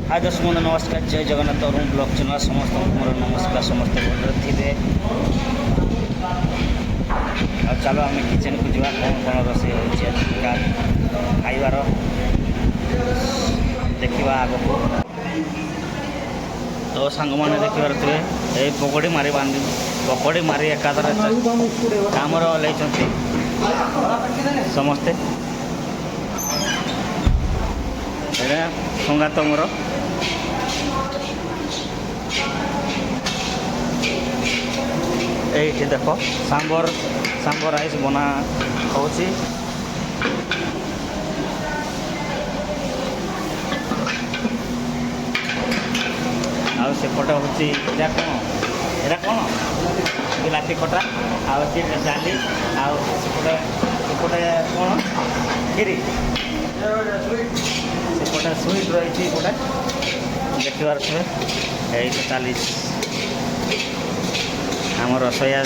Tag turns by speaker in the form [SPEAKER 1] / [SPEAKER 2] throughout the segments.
[SPEAKER 1] हाय दर्शक बंधु नमस्कार जय जगन्नाथ अरुण ब्लॉग चैनल समस्त मोर नमस्कार समस्त भलरे थे। चलो आम किचन को जा कौन कौन रोषे होगा खाइबार देखा आग को तो सांग मैंने देखार थे ये पकड़ी मारी बांधी पकड़ी मारी एकादर काम समस्ते संगात मोर ये देख सांबर सांबर राइस बना होची आउ सेपटे हूँ कौन कौन बिलाती खटा आउ डाली आउ सेपटे सेपटे कौन खीरी सेपटे स्वीट रही गोटे देखार थे यही 40 आम रसोईया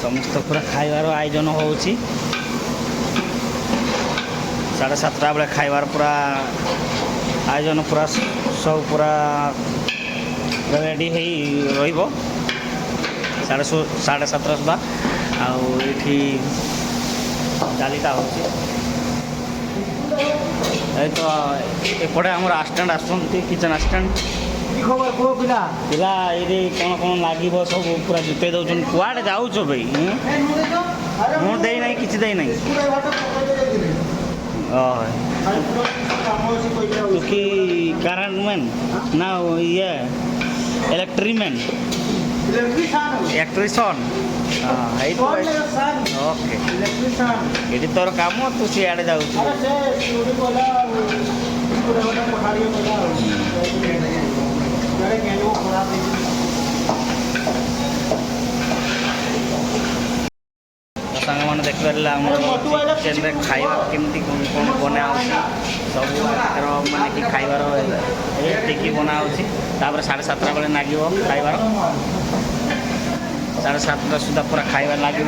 [SPEAKER 1] समस्त पूरा खाइबार आयोजन हो 7:30 बेले खाइबार पूरा आयोजन पूरा सब पूरा रेडी हो 7:30 सुधा आठी डालीटा हो तो एपटे आम आसिस्टेंट आसुँच किचन आसिस्टेंट पिला ये कौन कौन लगे सब पूरा जुटे दौन कुआड़े जाऊच भाई मुँह देना कि देना कि करंट मैन ना ये इलेक्ट्रिक मैन इलेक्ट्रिशियन ओके ये तोर काम तू सियाड़े जाऊ सांग मैंने देखिए किचन खाइबा केमती कौन कौन बना सब माने कि खाइबार टिकी बना 7:30 बेले लगे खाइबार 7:30 सुधा पूरा खाइबार लगे।